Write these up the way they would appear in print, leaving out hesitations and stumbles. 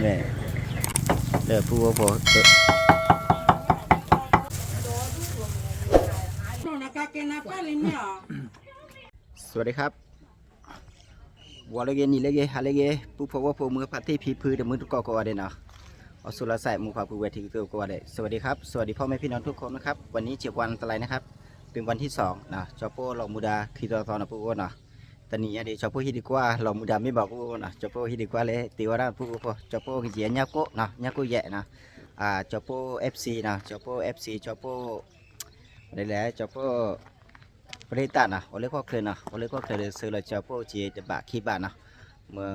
นี่เด้อผู้พอสวัสดีครับวัวเลเกนี่เลเกฮาเลเกผู้พอว่าผู้มือพัดที่พีพื้นเดมือทุกกอเดนะเอาสุรศักดิ์มือพาผู้เวทีตัวกอเดสวัสดีครับสวัสดีพ่อแม่พี่น้องทุกคนนะครับวันนี้7 วันอะไรนะครับเป็นวันที่2นะจอโป้ลองมุดาคีตอตอนนะผู้ว่านะตอนนี้เดี๋ยวจอโป้ฮิดีกว่าลองมุดาไม่บอกผู้ว่านะจอโป้ฮิดีกว่าเลยตีว่าได้ผู้ว่าจอโป้กิจญาโก้นะญาโก้แย่นะจอโป้ FC นะจอโป้ FC จอโป้ได้แล้วจอโป้ประเทศต่างนะวันเล็กก็เคยนะวันเล็กก็เคยเลยซื้อเลยจอโป้จีจะบะขี้บะนะเมื่อ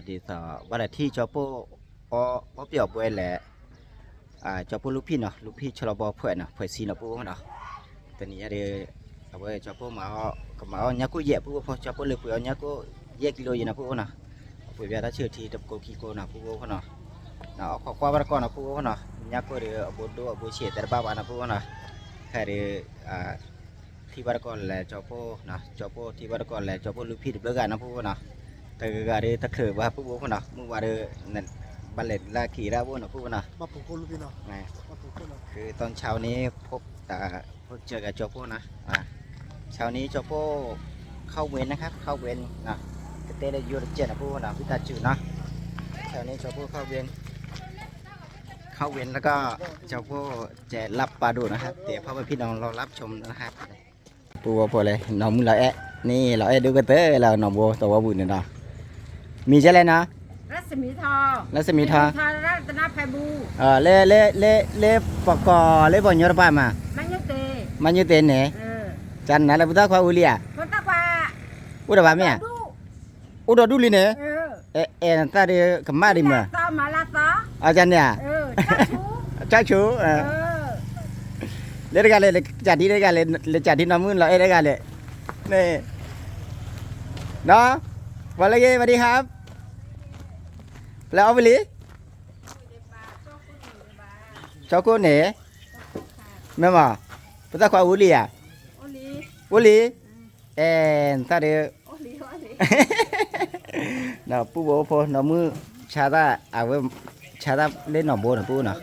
ดีต่อวันที่จอโป้เปรียวป่วยแหละจอโป้ลูกพี่เนาะลูกพี่ชลบเพื่อนเนาะเพื่อนซีเนาะปุ๊บเนาะตอนนี้เดี๋ยวเอาไว้จอโป้มาก็มาเนี่ยกูแย่ปุ๊บพอจอโป้เลยปุ๊บเนี่ยกูแย่กิโลอยู่นะปุ๊บเนาะปุ๊บเวลาเชื่อทีดับโกกิโกนะปุ๊บเนาะเนาะขอความรักก่อนนะปุ๊บเนาะเนี่ยกูเดี๋ยวบุตรบุเฉียดแต่บ้านะปุ๊บเนาะแค่เดี๋ยวที่บ้านก่อนแหละจอโป้นะจอโป้ที่บ้านก่อนแหละจอโป้ลูกพี่เดือบกันนะปุ๊บเนาะแต่ก็เดี๋ยวตะเขียบว่าปุ๊บเนาะเมื่อวานเดี๋ยวนั่นบัลเล็ตลาขี่ราบุนะปุ๊บเนาะมาปลุกคนลูกพี่เนาะมาปลุกคนเนาะคือตอนเช้านี้พบเจอกับจอโป้นะเช้านี้จอโป้เข้าเวรนะครับเข้าเวรนะเต้ได้ยูรเจนะปุ๊บนะพิตาจืดนะเช้านี้จอโป้เข้าเวรแล้วก็จอโป้จะรับปลาดูนะครับเดี๋ยวพ่อแม่พี่น้องรอรับชมนะครับปูพอเลยน้องมึงเรานี่เราดูกันเต้เราหนองบัวตัวบุญเนี่ยนะมีใช่เลยนะรัศมีทอรัศมีทอรัตนภัยบูเล่ปกอเล่บอลยอดป้ามามันยูเตนเนี่ยจันนะแล้วพุทธควาอุลีอ่ะพุทธควาอุดบามีอ่ะอุดดูลีเนี่ยนั่นตาเดียขม่าดิมั้ยต่อมาละต่ออาจารย์เนี่ยจ้าชูเล่นกันเลยจัดที่เล่นกันเลยจัดที่น้ำมือเราเล่นกันเลยนี่เนาะวันละเกสวัสดีครับแล้วเอาไปลีชอบกูเนี่ยแม่มาพุทธควาอุลีอ่ะอุลีตาเดียน่ะปุ๊บพอน้ำมือชาดาเอาไว้ชาดาเล่นหนองบัวนะปุ๊บนะ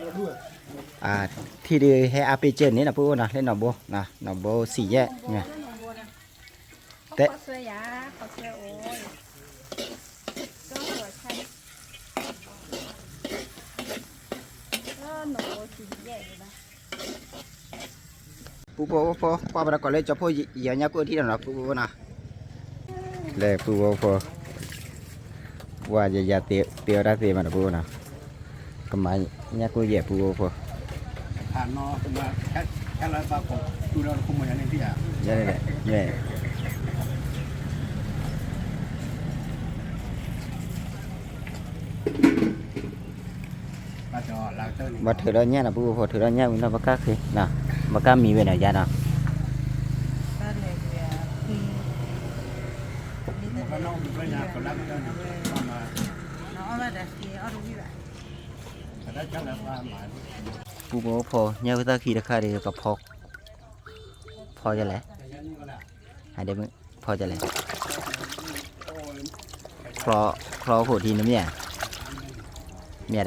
ที่ดีให้อาไปเจนนี่นะปุ๊บนะเล่นหนองบัวนะหนองบัวสี่แยกเนี่ยแต่ปุ๊บพอป้าประกอบเลยจะพูดเยอะเนี่ยกูที่นั่นนะปุ๊บนะเลยปุ๊บพอว่าจะเตียวได้เตียมันนะปุ๊บนะก็มาเนี่ยกูเยอะปุ๊บพอผ่านนอเป็นว่าแค่ร้อยบาทผมดูเราคุมมาอย่างนี้พี่อ่ะเนี่ยเนี่ยมาถือแล้วเนี่ยนะปุ๊บพอถือแล้วเนี่ยมันมาก้าคือนะมาก้ามีเวลาญานะปุ๊บพอเนี่ยก็ตะกี้ราคาเดียวกับพอจะแหละหายได้มั้ยพอจะแหละเพราะโหทีน้ำเนี่ยเมีย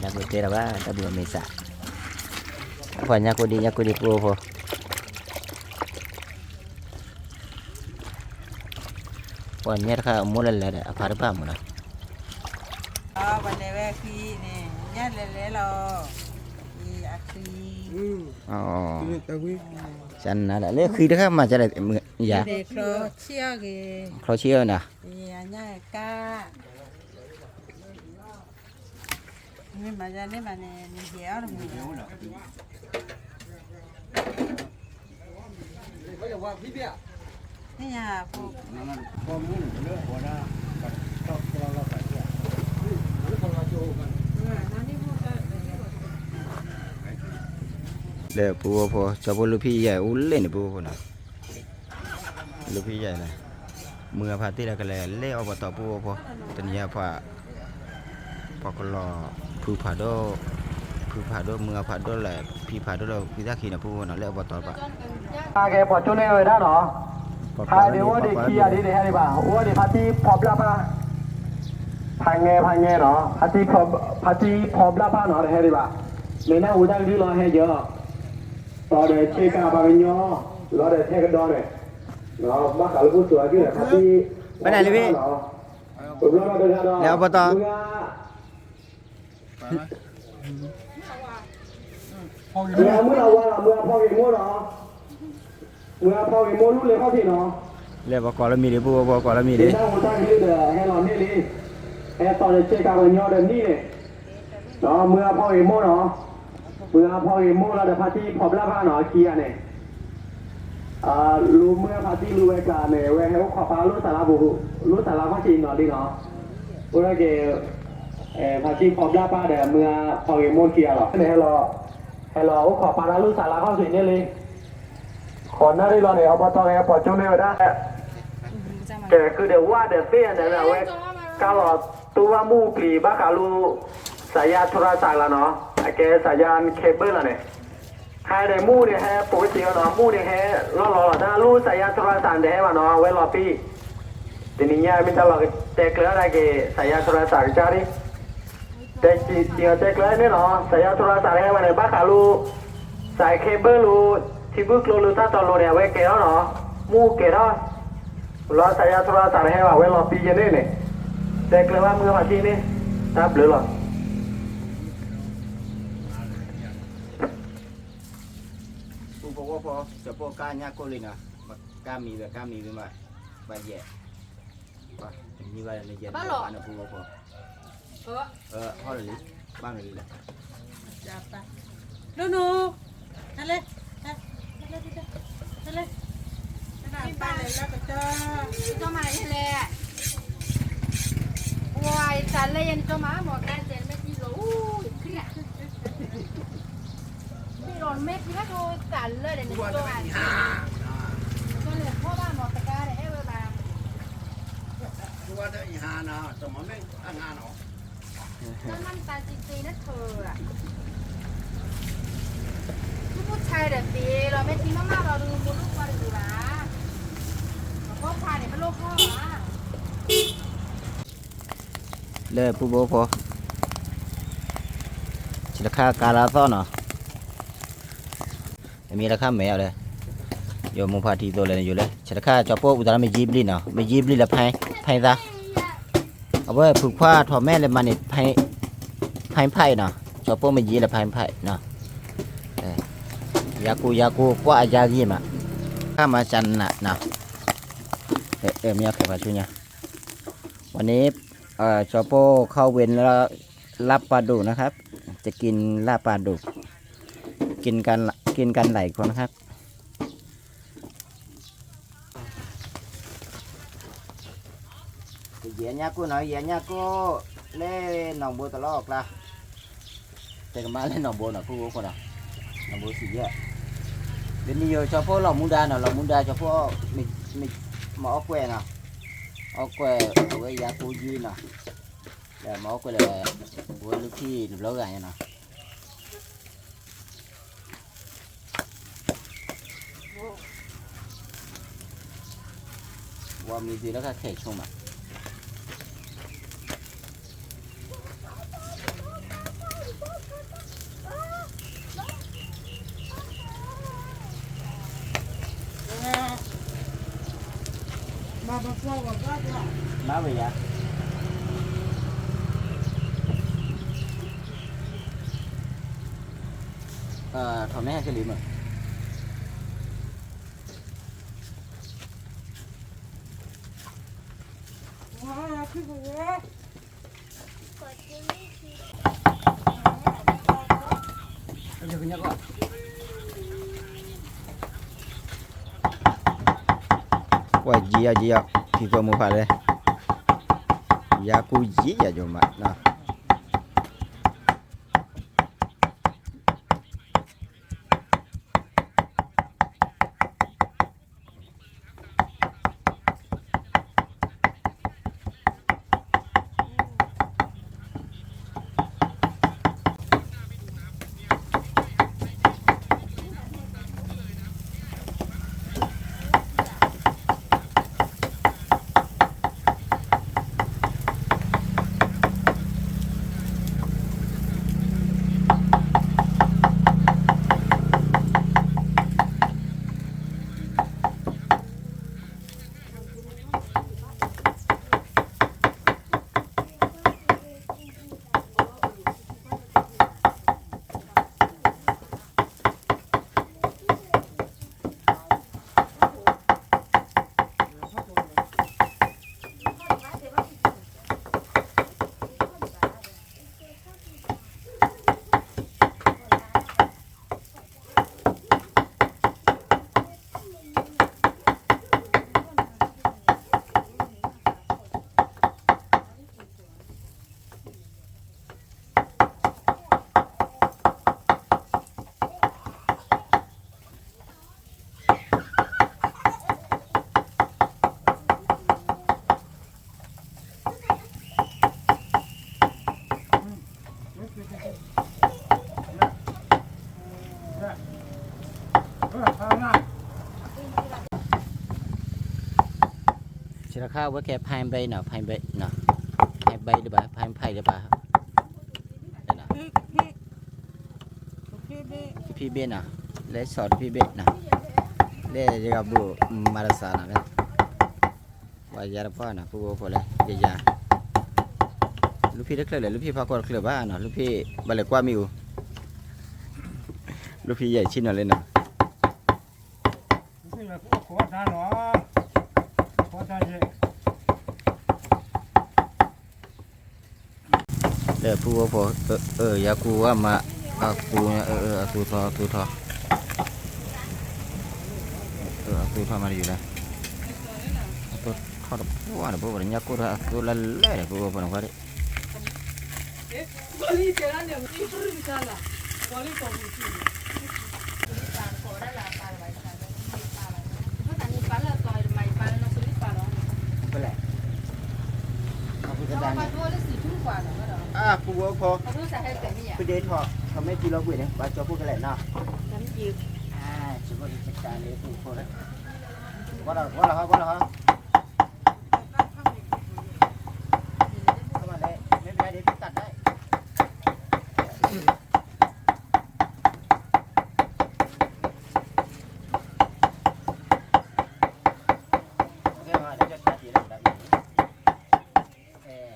đã bưởi tê là ba đã bưởi mày xả phải nhà cô đi pro thôi còn nhà khác mua lần là phải được bao nhiêu nàoวันนี้แม่พี่นี่ยัดเละๆเราอีอาคีจันนะเละคือนะครับมาจะได้มืออย่าเด็กเราเชี่ยวกี่เขาเชี่ยวนะเนี่ยก้านี่มาจะนี่มาเนี่ยเหี้ยวหรือไม่เหี้ยวนี่ยพวกเดี๋ยวปูพอจะพูดลูกพี่ใหญ่อุ้เล่นปูพอนะลูกพี่ใหญ่เลยมือพาที่เราก็เลยเล่เอาไปต่อปูพอตอนนี้พอก็รอผู้ผาโดมือผาโดแหละพี่ผาโดเราพี่ตาขีนะปูนะเล่เอาไปต่อปะแกพอจุดเลยได้หรอพาเดี๋ยวว่าเด็กขี้อะไรเดี๋ยวให้ดีป่ะว่าเด็กพาที่พอบรับป่ะ พังเงเนาะพัดที่พอละบ้านเนาะเฮ้ยดีป่ะในหน้าอุดังที่รอให้เยอะต่อเดี๋ยวเช็คการบางย่อรอเดี๋ยวเทกันดอนเลยเนาะมาขายลูกสวยที่ไหนพัดที่ ไปไหนเลยพี่ ผมรอมาเดินดอน แล้วอบต พออยู่ เมื่ นี่ อเราว่าเมื่อพอเห็นมั่วเนาะเมื่อพอเห็นมั่วรู้เลยเข้าที่เนาะ เรียกว่าก่อนแล้วมีดิผู้บอกก่อนแล้วมี เดี๋ ดิ ยวอุดังที่เดี๋ยวให้เราเนี่ยดิให้ต่อเดี๋ยวเช็คการบางย่อเดี๋ยวนี้เนี่ยเนาะเมื่อพอเห็นมั่วเนาะเมื่อพอเห็นมั่วเราเดี๋ยวพัดที่พอละบ้านเนาะเคลียร์เนี่ยรู้เมื่อพัดที่รู้ไว้กันเนี่ยไว้ให้ขอฟ้ารู้สาระบุรู้สาระข้อจริงเนาะดิเนาะเมื่อกี้พัดที่พอละบ้านเดี๋ยวเมื่อพอเห็นมั่วเคลียร์หรอเนี่ยให้เราขอฟ้ารู้สาระข้อจริงเนี่ยเลยขอหน้าที่เราเนี่ยเอาปตองปอจุ่มเนี่ยได้แต่คือเดี๋ยวว่าเดี๋ยวเตี้ยเนี่ยนะเว้ยกาหลอดตัวมูปีบ้าขาลูสายยาโทรศัพท์ละเนาะไอ้แกสายยานเคเบิลละเนี่ยให้ในมูเนี่ยให้ปกติเนาะมูเนี่ยให้รอๆนะลูสายยาโทรศัพท์เดี๋ยวให้มาเนาะไว้รอปีทีนี้เนี่ยมันจะหลอกแจกเลยอะไรแกสายยาโทรศัพท์จ้าดิแต่จริงแจกเลยเนี่ยเนาะสายยาโทรศัพท์ให้มาเนี่ยบ้าขาลูสายเคเบิลลูที่บุกลูถ้าตอนลูเนี่ยไว้แกเนาะมูแกเนาะรอสายยาโทรศัพท์ให้มาไว้รอปีเย็นเนี่ยแจกเลยว่ามือมาที่นี่ทับหรือหรอ ผู้บอกว่าพอจะพอกล้ายากก็เลยนะกล้ามีแบบกล้ามีเป็นแบบใบแย่ป่ะมีใบอะไรแย่บ้านนะผู้บอกพอห่อเลยบ้านเลย จับไปดูหนูนั่นเลยนั่นเลยนั่นเลยไปเลยแล้วก็จ้า cho mà như lẹ ngoài trả lên cho má một cái tiền mấy chi lũ kia đi đòn mấy cái thôi trả lên để cho mà cho nênพ่อบ้านmột cái để em bà คือว่าได้หานะสมมติไม่งานหรอ cho năm ta chi chi nó thừa à cứผู้ชายเด็ดตีเราไม่ทิ้งมากๆเราดูมุลุกมาดูนะพ่อพาเนี่ยมันโลกพ่อวะ เลยผู้บอกพอราคาการาซ่อนเนาะมีราคาแมวเลยอยู่มุมพาทีตัวเลยอยู่เลยราคาจอโป๊อุตส่าห์ไม่ยีบลินเนาะไม่ยีบลินละไพ่ซะเอาไว้ผูกผ้าทอแม่เลยมันนี่ไพ่เนาะจอโป๊ไม่ยีละไพ่เนาะยากูกว่าอยากีมาข้ามาจันน่ะเนาะมีอะไรมาช่วยเนี่ยวันนี้จอโป้เข้าเวรแล้วลาบปลาดุกนะครับ จะกินลาบปลาดุกกินกันหลายคนนะครับเหยียญากูหน่อยเหยียญากูเล่นหนองบัวตลอดละแต่ก็มาเล่นหนองบัวหน่อยผู้คนอ่ะหนองบัวสีเยอะเดี๋ยวนี้จอโป้เรามุดาเนาะเรามุดาจอโป้ไม่หมอแกว่เนาะเอาแกว่เอาไว้ยากูยีเนาะแล้วหมอแกว่เลยวัวลูกที่ลูกเล้าไงเนาะว่ามีดีแล้วก็แขกชมอ่ะมาไปยะทำแม่ให้ลิมอ่ะว่าเจียที่ตัวมูพาเลยยากูเจียอยู่มาเนาะ ราคาว่าแค่พายใบเนาะพายใบเนาะพายใบหรือเปล่าพายไผ่หรือเปล่าเนาะ พี่เบนอ่ะเลยสอนพี่เบนนะเลยจะกับบุมาราสานะเลยว่ายาละพ่อนะผู้บ่พอเลยยาลูกพี่ได้เคลื่อนเลยลูกพี่พากรเคลื่อนบ้านเนาะลูกพี่บัลเลกว่ามิวลูกพี่ใหญ่ชิ้นหน่อยเลยเนาะ นี่แหละขอทานเนาะขอทานเยอะ เดี๋ยวผู้บ่พอยากูว่ามาอากูเนี่ยอากูทออากูทออากูทอมาอยู่แล้วตัวทอดผู้ว่าเนี่ยผู้ว่าเนี่ยกูทออากูละเล่ผู้ว่าพอหนุ่มเขาดิ ไปแหละเอาผู้จัดการเนี่ยผู้ว่าพอผู้เดทพอเขาไม่กินเราคุยเนี่ยว่าจะพูดกันแหละเนาะจะพูดจัดการเลยผู้พอแล้วว่าเราเข้ามาเลยไม่เป็นไรเดี๋ยวพี่ตัดได้โอเคมาเดี๋ยวจะตัดทีละแบบเ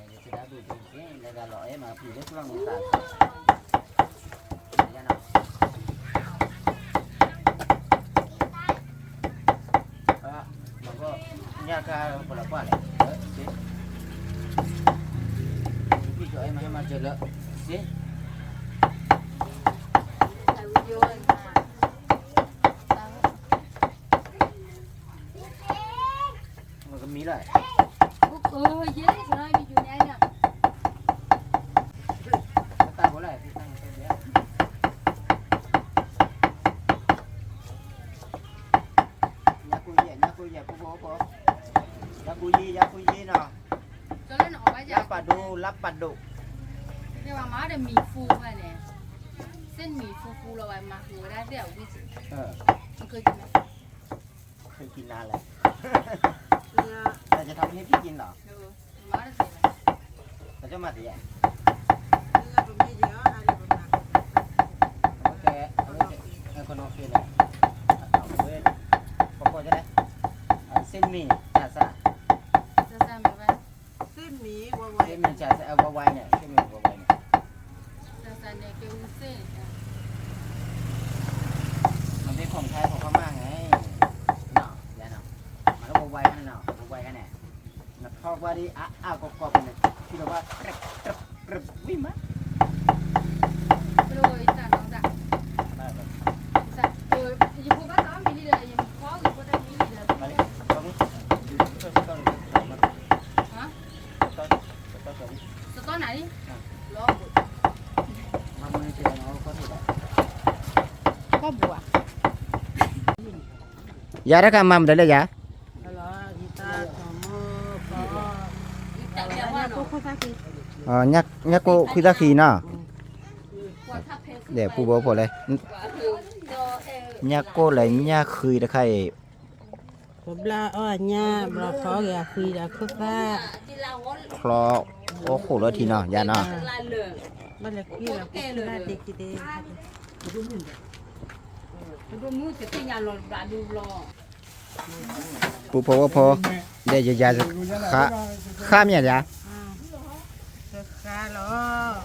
ดี๋ยวจะได้ดูจริงๆแล้วก็รอมาพี่เล็กลองตัดnhà ca của là quan đấyพี่cho em mà chờ lợ xí mà cái mí lại tay có lại tay nhà cô nhà cô bố cóยากุยีเนาะรับปลาดุ เนี่ยว่ามาได้มีฟูมาเนี่ยเส้นหมี่ฟูเราไว้มาคือได้เดี๋ยววิจิมันเคยกินไหม เคยกินนานแล้วแต่จะทำให้พี่กินเหรอ มาได้สิ แต่จะมาดิโอเคคนโอเคเลยเอาไปพอจะได้เส้นหมี่จ่าซะ จะแซมไปไหม เส้นหมี่จ่าซะเอาไว้เนี่ยเส้นหมี่ไว้เนี่ย จะแซมเนี่ยเกี่ยวกับเส้น มันเป็นของไทยของพม่าไงเนาะอย่าเนาะมันต้องไว้กันเนาะไว้กันเนี่ยนักเข้าว่าดิอ้าวกรอบๆเนี่ยที่เราว่าวิ่งมา โปรยแต่น้องจ้ะจ้ะโปรยอยู่พวกบ้านน้องมีที่เดียวยังคล้องอยู่พวกนั้นมีที่เดียว มาเลยตรงนี้ต้นฮะ ต้น ต้นไหนรอ มามือเจอเนาะก็ถูกแล้ว ก็บัวย าได้กันมาได้เลยยา แต่ว่าเนาะ nhắc cô khi ta khi nào để phụ bố phụ đây nhắc cô lấy nhắc khi ta khai bla nha bla khó gà khi đã khóc ra khó ô khổ rồi thì nào dạ nào bắt là kia là khóc ra đi kia đi phụ phụ để giờ giờ khá nhỉ dạ khá lo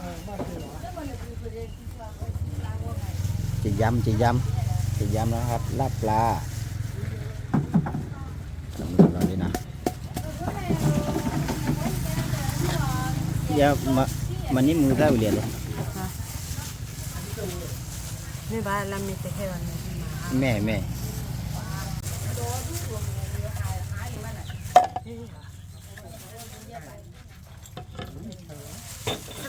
chị dăm nó hát lắp la rồi đi nào giờ mà ní mưa ra liền đấy mấy bà làm gì thế hả mẹ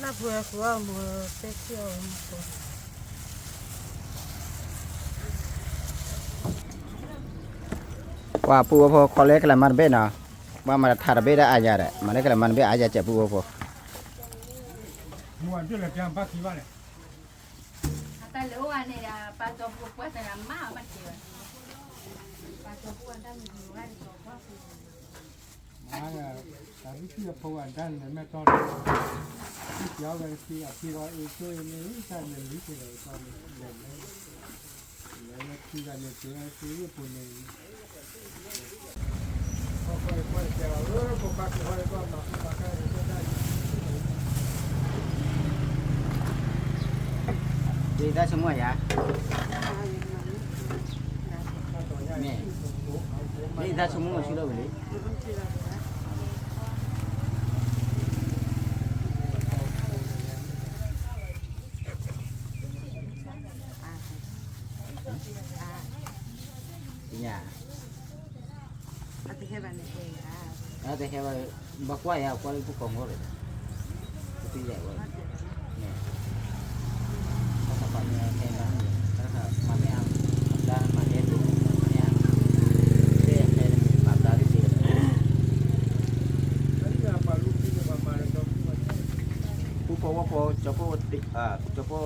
nó vừa vừa mưa sẽ chiều wah pu po kole kala man be na wa ma thar be da aja re mane kala man be aja che pu po มัวจุดละแกงปักขี้บ้านเลย แต่เดี๋ยววันนี้ปลาตัวพวกว่าแต่ละมามันเกี่ยวปลาตัวพวกนั้นมีอยู่ร้านตัวก็คือ แต่ที่จะพบกันด้านแม่ตอนที่เกี่ยวกับที่เราเองช่วยนี่ใช่ไหมนี่คือตอนนี้แล้วที่กันเนี่ยคือญี่ปุ่นเนี่ยค่อยๆจะพวกปักค่อยๆก็มาปักให้ก็ได้ Đi ra semua ya. Nih. Ini dah semua sudah beli. Iya. Ati hebat nih ya. Ada hewan bakwa ya, bakwa itu kongor. Itu ya, Bang. Nih. Kapaknya hewan. Karena mami ang dan mami itu ya. Dia kayak map dari sini. Pupo copo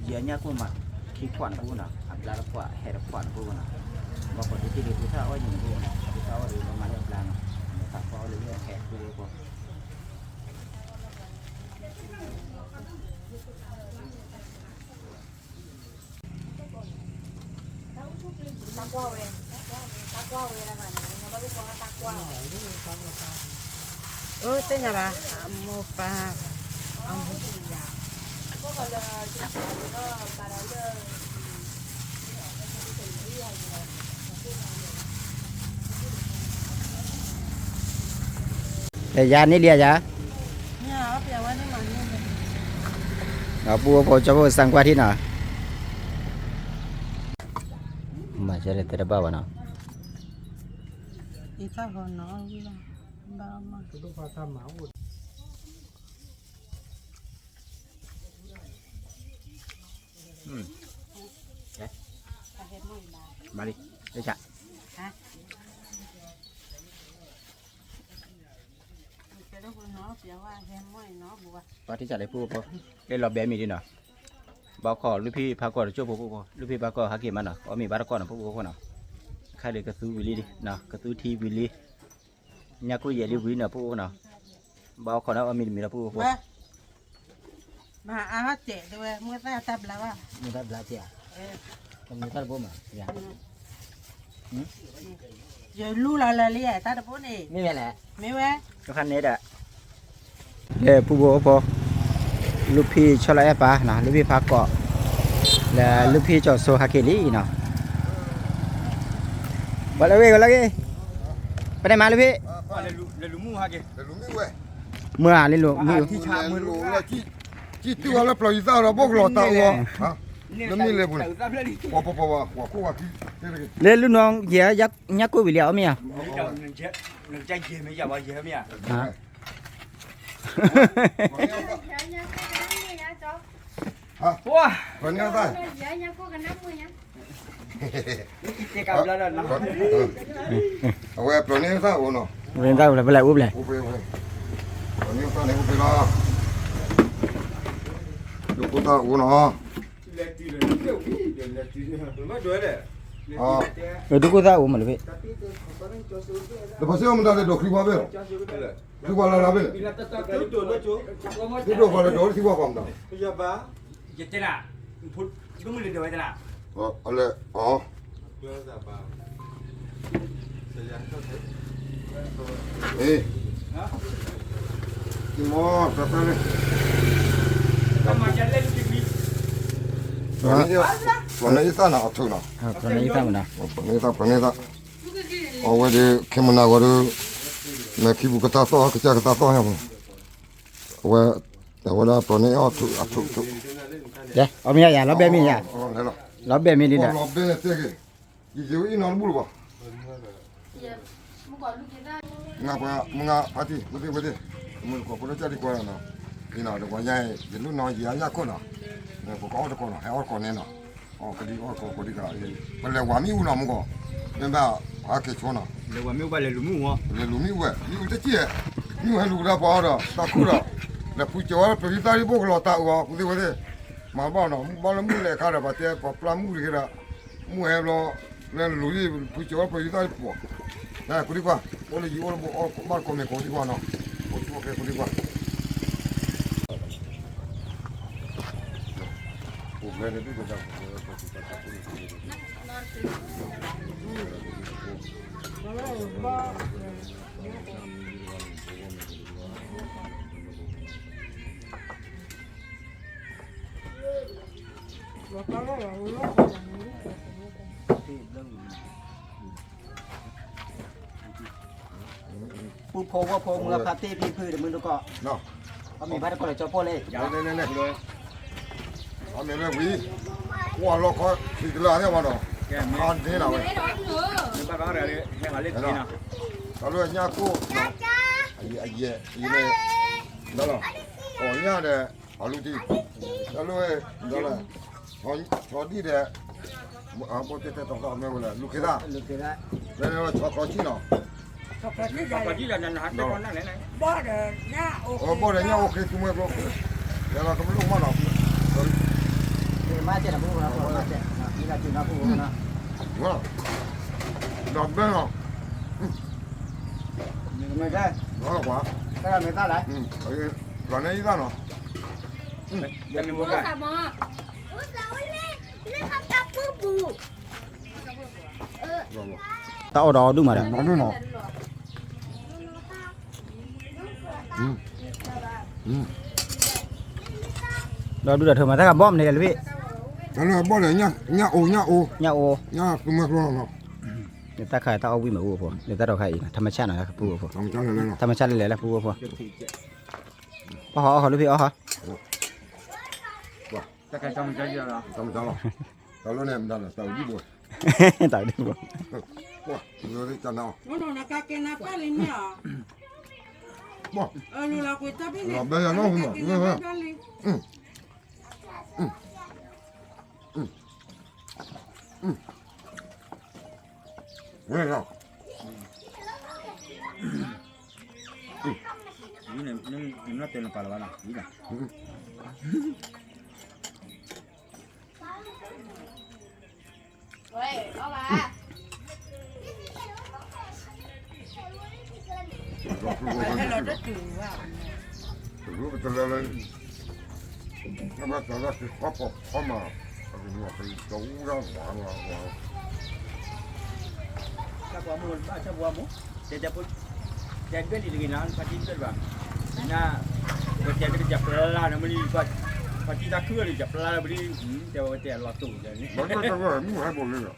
dianya aku mak kikuan aku na, ablar aku her kuan aku na. Bapak itu di pusat awak yang aku, pusat awak di mana yang belang. Tak kau lebih her dulu aku. Takwa we lah kan. Nama lu kuah takwa. Oh, tanya lah. Mau pa. Kok kalau kita para le Ya ni dia ya. Ya, apa yang mana mana. Apa coba sang kuat ini na. Macam ada terbawa na. Kita hono gila. Bama. Itu pasal mau. Ya. Mari, dekat. Hah? Kita hono siapa hemoi no buat. ว่าที่จะได้พูดพอเล่นรอบแบบมีดีเนาะบอกขอลูกพี่พากรช่วยพวกพอลูกพี่พากรหาเก็บมันเนาะอ๋อมีบาร์กรนะพวกพวกเนาะใครเลยกระซื้อวิลลี่ดิเนาะกระซื้อทีวิลลี่เนี่ยกูเยลิวินเนาะพวกเนาะบอกขอนะว่ามีนะพวกพวก มาอาเจ๊ด้วยเมื่อได้ตับแล้วว่า มีได้บลาเจียต้องมีได้บ่มาอย่าง เดี๋ยวรู้ละละเลยตาตะปุ่นเอง นี่แหละ ไม่แว้ ก็คันนี้แหละผู้บอกพอลูกพี่ชลายปะนะลูกพี่พากรและลูกพี่จอดโซฮาเกลี่เนาะไปเลยไปเลยไปไหนมาลูกพี่ Lalu mu hage. Lalu mu we. เมื่อเล่นลูกมือ Ti cha mu lu la ti tu ala ploisa la bok lo ta wo. Ha. Demi le bu. Wa pa wa ko wa ti. เล่นลูกน้องเหี้ยยักกูวิเลียวเมีย Nang cha je me ya wa je me ya. ฮะ Ha. Wah. Kon ya ta. ya kok kenapa ya? Ti ka bla la na. Wa plone ta o no. เรียนได้ไปเลยอุ้มเลย U pe we. Kon ya ta ne u pe la. Lu ko ta o no. Le ti le ti. Ma do le. Ha. ดูกูได้อุ้มมาเลยพี่ Le paseo mo da le do kri wa be. Kri wa la be. Ti do ko le do ti wa ko ma. Ya ba. Ya tela. Put dum le de wa tela. Ale. Ha. Yo sa ba. Saya kan tu. Eh. Ti mo ta ta le. Sama jalan di sini. Plone ta na tu na. ตอนนี้ตั้งนะ Plone ta. O we de kemuna wa ru. Me ki bu ka ta so ka cha ka ta so ya mo. We ta wa la plone o tu a tu tu. เดี๋ยวเอาเมียอย่าเราแบบมีอย่า O le la. เราแบบมีนี่แหละ O lo be ne te ke. Yi je wi no bu ba. Ya, mu kalau kita Nga pa mga pati bu de. Mu ko ko cha di ko na. Ina de ko ya ye lu no ya ya ko na. Ne ko ko de ko na. He o ko ne na. O ka di o ko di ka. Ko le wa mi u na mu ko. Ne ba a ke cho na. Le wa meu ba le lu mu ho. Le lu mi we. Ni u te tie. Ni u he lu da pa da. Ta ku da. Le pu cho wa pe ta ri bo ko lo ta wa ku de we de. Ma ba no ba le mu le ka da ba te pa pla mu ri da. Mu he lo le lu ri pu cho wa pe ta ri po. ku di qua ole ji ole ba ko me ko di qua no ko tu ke ku di qua ku me de di da Pu po wa po mưa party pi pư để mưa nó có no có mình bắt được con cho po lên ne a me le wi wa lo ko ti la ne wa no an de na we Đấy đó nữa. ta lo nya ko ai ne đó là có nya de a lu ti ta lo đó là cho đi de a po te to ka me wala lu ke da lực thế đấy ne ne cho chi noบ่เด้อหน้าโอ o bo de nya o ke tu me lo ya la ko lu ma no thì mai chơi là pu nó po mai chơi đi là chuyện nó pu nó wa da be no người chơi đó là quá cái là người ta đấy còn này ra nó Bố cả mò. tao đó đúng mà đấy nó nữa nó đó đúng là thường mà ta gặp bom này là vị cái này bao này nha nha ô nhà ô nha cứ mặc lo nó người ta khai tao ao vi mà u phô người ta đâu khaiธรรมชาตินะปูphô trong trong này nó ธรรมชาติเลยแหละปูphôอ๋อลูกพี่อ๋อ trong trong rồi tao luôn em đang là tao đi bồi ตายดิบ่ quá rồi đi chân nào โน่นนะกะเกนะปะลิเนี่ย bỏ ลูลากุยตะบิเนี่ย bây giờ nó không mở nữa hả nghe nào nó tên là Palabana, mira. Ôi, ó bà.ให้เราได้ถือว่า รู้ไปเลยเลยแล้วก็จะรักที่เขาปกเขามาเอาไปว่าไปจูร่างหวานว่า Chắc quá muốn, chắc quá muốn. Jadi pun, jadi kan ini kan pasti tu bang. Nah, kerja kita jap pelan, beli pasti tak kau ni jap pelan beli, jauh jauh waktu jadi. มันก็จะว่ามึงให้หมดเลยอ่ะ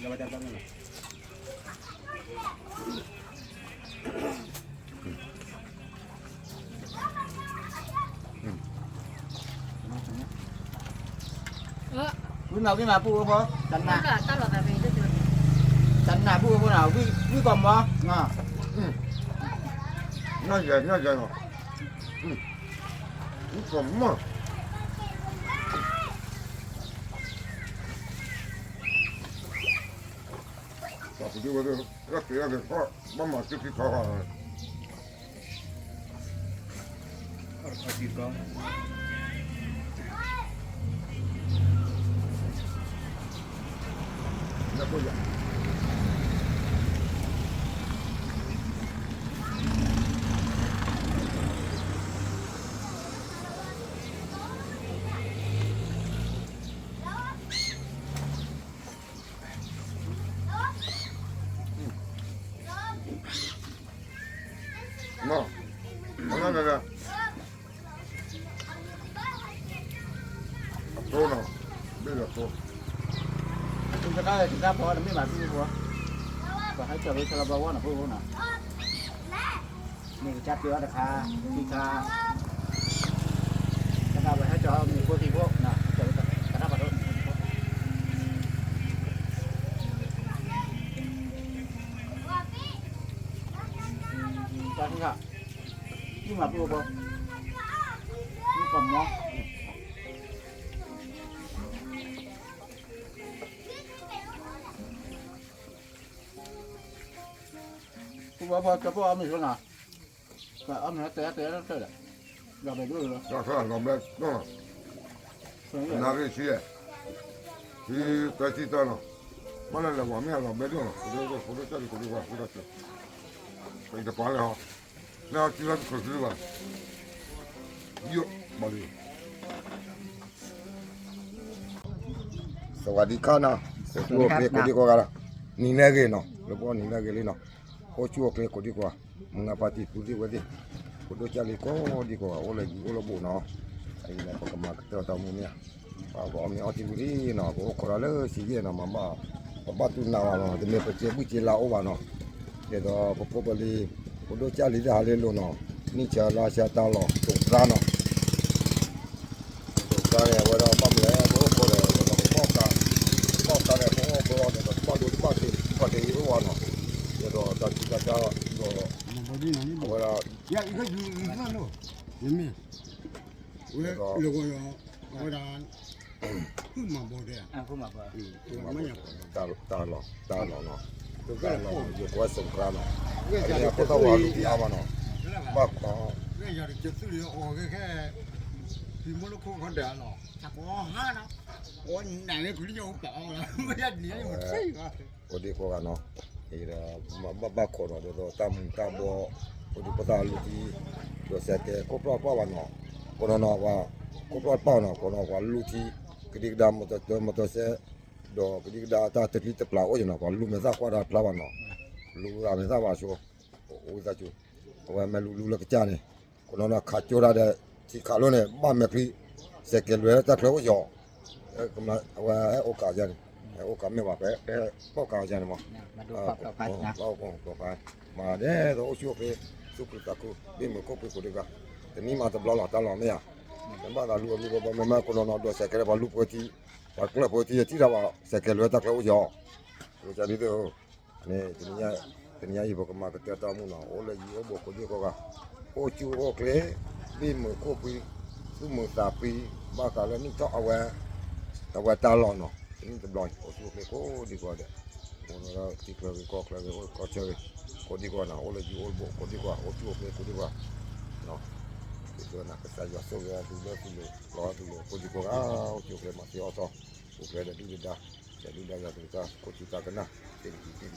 Jauh jauh tangan. วิ่งมาปูphô chắn nà Tất cả tao là về cho trường. chắn nàปูphô nào vi còn mò ngà ง่ายใหญ่หรอนี่ผมอ่ะแต่ผมดูว่ารักเสียเลยเพราะบ้านมาจุดที่เขาหา Pasti kau. Dạ cô dạ. Nó, nó nè. Tô nào, bây giờ tô. chúng ta phô là mấy bàปูphô và hãy chờ với cho bao nó phô nào mình chặt chưa được ha đi ha chúng ta phải hãy cho mình phô thì phô nào chờ cái đó vào đó cho không ạ nhưng màปูphô nhưng còn mò phô cho phô âm gì luôn nào và âm nó té nó chơi đấy rồi về đuôi rồi Đó là làm đấy, đó là. Nó cái gì? Thì cái gì đó nó. Mana lah wah mea lah bedo, kuda cari kuda wah kuda tu. Kau dah pala ha. Nah kira kau kira lah. Yo balik. Sawadika na. Kau kira kau di kau kara. Ni lagi no. Lepas ni lagi ni no. Kau cuba kira kau di kau. Mengapa ti putih kau di. Kuda cari kau di kau. Oleh bu no. Ini lah pengamak kita tamu ni. Kau ni orang budi no. Kau korala sih na mama. Batu na demi percaya buci lau no. Dia dah popo beli. Kuda cari dah halil no. Ni cara siapa lo. Tungkra no. Tungkra ni ada apa le? Popo le. Popo le popo le. Batu batu itu no. Dia dah dah Wala. Ya, ikan ikan lo. Ini. Udah logo yo. Orang. Kuma boleh. Aku mah apa? Mana? Talo no. Tungkra no. Dia kuat tungkra no. Ini aku tahu alu di apa no. Bak no. Ini jadi jatuh dia orang ke. Di mana kau kau dah lo. Siapa hana? Oh, nanti kau ni jauh bau lah. Macam ni ni macam. Odi ko no. Ira ba ko no do tam bo odi pata lu ti do se ke ko pro pa wa no. Ko no wa ko pro pa no ko no wa lu ti kedik da mo to se do kedik da ta te te pla o no ko lu me za kwa da pla wa no. Lu ra me za wa sho. O za chu. Wa me lu le ka ne. Ko no na kha cho da de ti kha lo ne ba me kri se ke lu ta klo yo. Ko ma wa o ka ja ne. O ka me wa pe po ka ja ne mo. มาดูปรับกับพัดนะ เราก็ไปมาเด้อเราช่วยไปสุขตะกูบิมก็ไปกูดีกว่าแต่นี่มาตะบลอตะลอเนี่ยแต่บ้านเราลูกบ่แม่มาคนนอนdo se kere ba lu poti ba kle poti ti da ba se kele ta kle yo ko ja di do ne tenia ibo ko ma ka ta mu na o le yi o bo ko di ko ga o chu o kle bim ko pi su mo ta pi ba ka le ni to awa ta lo no ni tะบลอo chu ke ko di ko de Ora ti clave ko chere ko di ko na ole ji olbo ko di ko o tu ko di ko no itu na ka sa yo so ya tu lo ko di ko o tu ke ma ti o to o ke da di da ya tu ta ko ti ta kana ti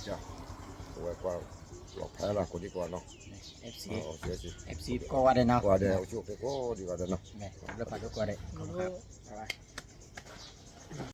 ja ko kwa lo pa la ko di ko no FC o si si FC ก็ว่าได้เนาะ ko de o tu ke ko di ko da no แล้วพัดก็ได้ขอบคุณครับ